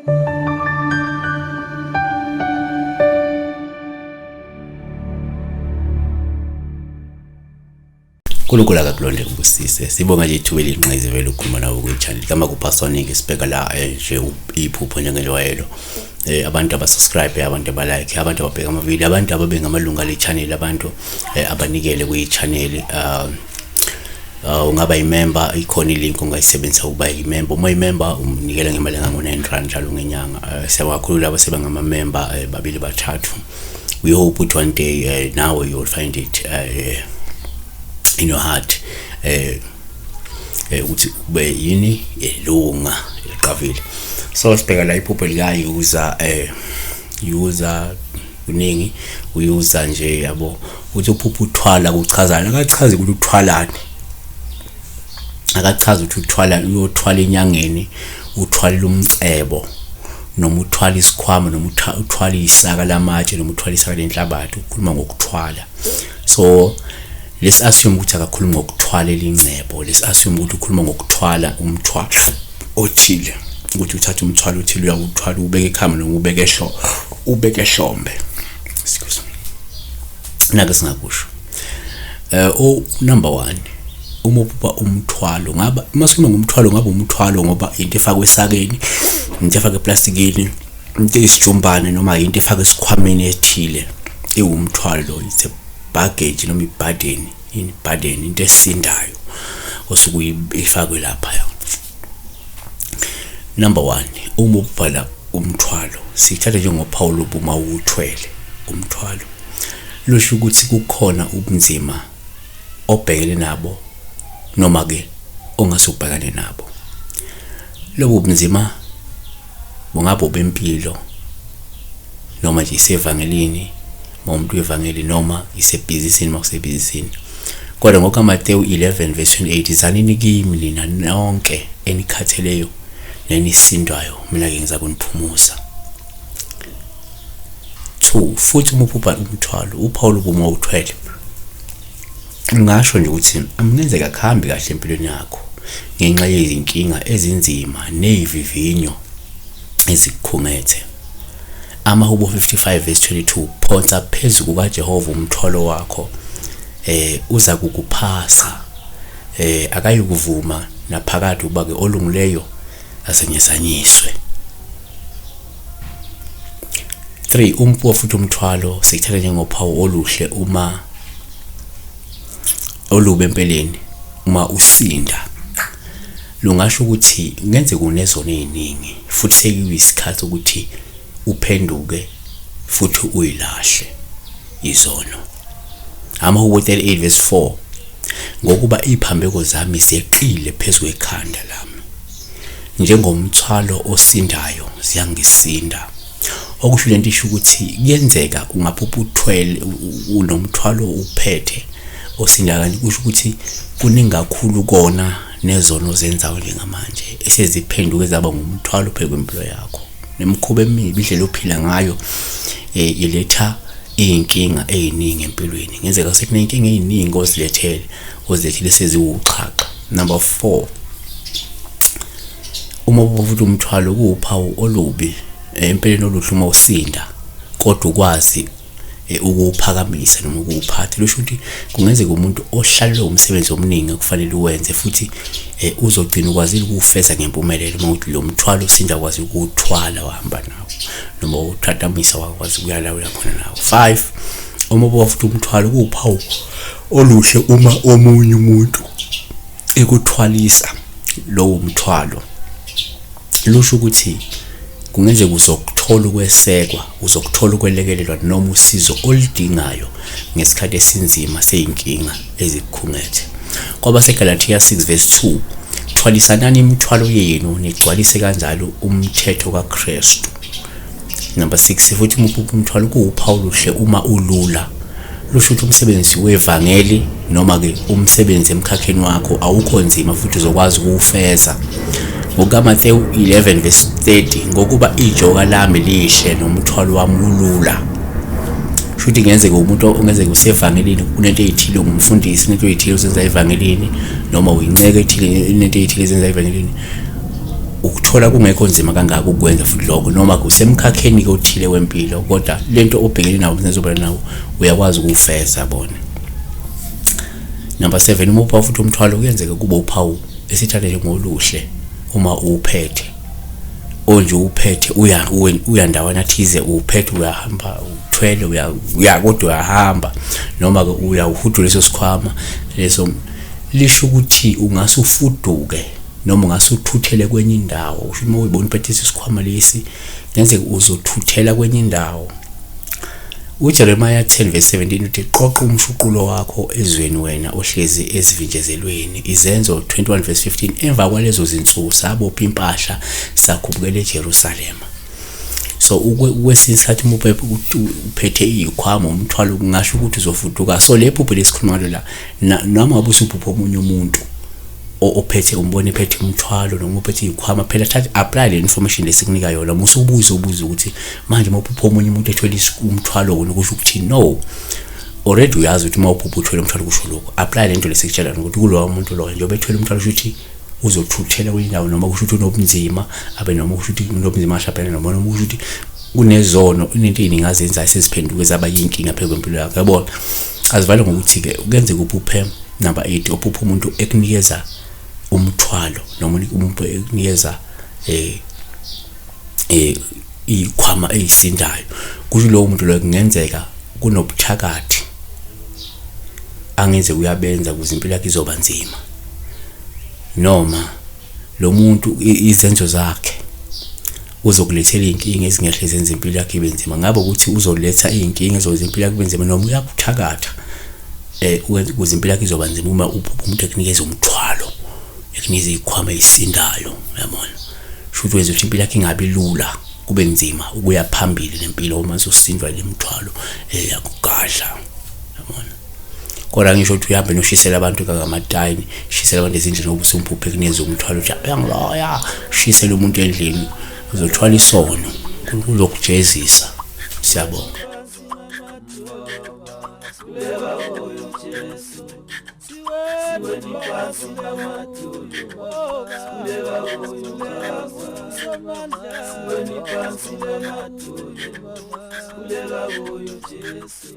Kulukula kakulonde ngibusise sibonga nje ithuba elinqayizwe vele ukukhuluma nawe ku channel kama kupaswa ningi sibheka la nje iphupho njengelwayelo abantu abasubscribe abantu abalike abantu ababheka ama video abantu ababengamalunga le channel abantu abanikele ku channel ungaba imember ikhona ilink ungayisebenzisa ukuba imember uma imember umnikela ngemali engango-9 njalo ngenyanga siyakakhulu labo sebangama member babili bathathu. We hope that one day now you will find it in your heart ukuthi ube yini elunga eqavile. So sibheka la iphupho lika user kuningi user nje yabo uthi uphupha uthwala kuchazana akachazi ukuthi uthwalani akachazi ukuthi uthwala uyothwala enyangeni uthwala umcebo noma uthwala isikhwama noma uthwala isaka lamatshe noma uthwala isaka lenhlabathi ukhuluma ngokuthwala. So let's assume ukuthi akakhuluma ngokuthwala elincebo, let's assume ukuthi ukhuluma ngokuthwala umthwalo othile ukuthi uthatha umthwalo othile uyakuthwala ubeke ekhama noma ubeke ehlombe. Excuse me nake singakusho number 1 uma uphupha umthwalo ngaba masikhuluma ngomthwalo ngaba umthwalo ngoba into efakwe esakeni into efakwe eplastikini into esijumbane noma into efakwe esikhwameni ethile ewumthwalo it's a baggage noma iburden into esindayo osuku ifakwe lapha. Number 1 uma ubhala umthwalo sithatha njengopawulo uma uthwele umthwalo lusho ukuthi kukhona ubunzima obhekele nabo noma ke ongasubhekane nabo. Lobo bunzima bungaba bempilo noma nje isevangelini umuntu wevangeli noma isebhizinisini makusebhizinisini. Kodwa ngokaMateyu 11 verse 28 zanini kimi lina nonke enikhatheleyo nenisindwayo mina ke ngizakuniphumuza. 2 futhi uma uphupha umthwalo uPaul uma uthwele ngasho nje ukuthi amngenzeka kuhambi kahle empilweni yakho ngenxa yezinkinga ezinzima nezivivinyo ezikukhungethe. Amahubo 55 verse 22 phonsa phezulu kukaJehova umthwalo wakho uza kukuphasa akayikuvuma naphakathi ubake olungileyo asenyesanyiswe. 3 umpho futhi umthwalo sikuthatha njengophawu oluhle uma olube empeleni uma usinda lungasho ukuthi ngenze kunezono eziningi futhi sekuyisikhathi ukuthi uphenduke futhi uyilahle izono. Amahubo 38 verse 4 ngokuba iphambeko zami zeqile phezulu ekhanda lami njengomthwalo osindayo ziyangisinda. Okusho lento isho ukuthi kuyenzeka ungaphupha uthwele unomthwalo uphethe osinda kanti kusho ukuthi kuningi kakhulu kona nezono zenzayo njengamanje eseziphenduke zaba ngumthwalo phezulu kwempilo yakho nemikhuba emibi indlela ophila ngayo iletha inkinga eziningi empilweni. Ngenzeka sekunenkinga eziningi ozilethile seziwuxhaxa. Number 4 uma uphupha umthwalo kuwuphawu olubi empilweni oluhle uma usinda kodwa ukwazi ukuphakamisa noma ukuphatha. Lusho ukuthi kungenzeka umuntu ohlalele umsebenzi omningi kufanele uwenze futhi uzogcina ukwazile ukufeza ngempumelelo uma uthi lo mthwalo usinda kwazi ukuthwala wahamba nawo noma uthathamisa wakwazi ukuyalawula khona nawo. 5 uma uphupha umthwalo kuwuphawu oluhle uma omunye umuntu ekuthwalisa lowo mthwalo. Lusho ukuthi kungenzeka uzokuthola ukwesekwa uzokuthola ukwelekelelwa noma usizo olidingayo ngesikhathi esinzima seyinkinga ezikukhungethe. Kwaba seGalatia 6 verse 2 thwalisanani imithwalo yenu nigcwalise kanjalo umthetho kaKristu. Number 6 futhi uphupha umthwalo kuwuphawu luhle uma ulula. Lusho ukuthi umsebenzi wevangeli noma ke umsebenzi emkhakheni wakho awukho nzima futhi uzokwazi ukuwufeza. ngokaMateyu 11 verse 30 ngokuba ijoka lami lihle nomthwalo wami ulula. Futhi ngenzeka umuntu ongenzeka usevangelini kunento ezithile ngumfundisi into ezithile usenza evangelini noma uyinceke ethile into ezithile ezenza evangelini ukuthola kungekho nzima kangaka ukwenza futhi lokho, noma kusemkhakheni othile wempilo, kodwa lento obhekene nawo nezoba nawo uyakwazi ukufeza yabona. Number 7, uma uphawu futhi umthwalo kuyenzeka kube uphawu esithathe ngoluhle uma uphethe onje uphethe uya ndawana thize, uphethe uyahamba, uthwele kodwa uyahamba, noma uyahudula leso sikhwama leso, lisho ukuthi ungase ufuduke noma ungase uthuthele kwenye indawo. Usho uma uyibona uphethe isikhwama lesi kuyenzeka uzothuthela kwenye indawo. uJeremiah 10:17 uthi qoqa umshuqulo wakho ezweni wena ohlezi ezivinjezelweni. Izenzo 21:15 emva kwalezo zinsuku sabopha impahla sakhubukela eJerusalema. So ukwesinsathi uma uphethe izikhwama umthwalo kungasho ukuthi uzofuduka. So lephupho lesikhuluma la noma abusuphupho omunye umuntu ophethe umbone ephethe umthwalo noma uphethe izikhwama, phela thatha apply le information lesikunika yona, musubuza ukuthi manje mawuphupha omunye umuntu ethwele umthwalo wona kusho ukuthi no, already uyazi ukuthi mawuphupha uthwele umthwalo kusho lokho. Apply lento lesikutshela ukuthi kulowo muntu loyo njengoba ethwele umthwalo kusho ukuthi uzothuthela kwenye indawo, noma kusho ukuthi unobunzima abe noma kusho ukuthi unobunzima ashaphene noma kusho ukuthi kunezono, into eziningi azenzayo seziphenduke zaba yinkinga phela kwempilo yakho yabona. Azivale ngokuthi ke kuyenzeka uphuphe number 8 uphupha umuntu ekunikeza umthwalo noma umuntu ekunikeza izikhwama ezisindayo. Kusho lowo muntu lo kungenzeka kunobuthakathi angenze uyabenza ukuze impilo yakhe izoba nzima, noma lo muntu izenzo zakhe uzokulethela inkinga ezingehle zenza impilo yakhe ibe nzima. Ngabe ukuthi uzoletha inkinga ezozenza impilo yakhe ibe nzima noma uyakuthakatha ukuze impilo yakhe izoba nzima uma umuntu ekunikeza umthwalo, ekunikeza izikhwama ezisindayo yabona. Shuthi wenza ukuthi impilo yakhe ingabi lula, kube nzima ukuya phambili nempilo uma uzosindwa le mthwalo yakugadla yabona. Kodwa ngisho ukuthi uhambe noshisela abantu kaMatayini, shisela abantu ezindlini obusumpuphe ekunikeza umthwalo uthi uyangiloya, shisela umuntu endlini uzothwala isono uzokujezisa. Siyabonga. Kuleka kuyo Jesu.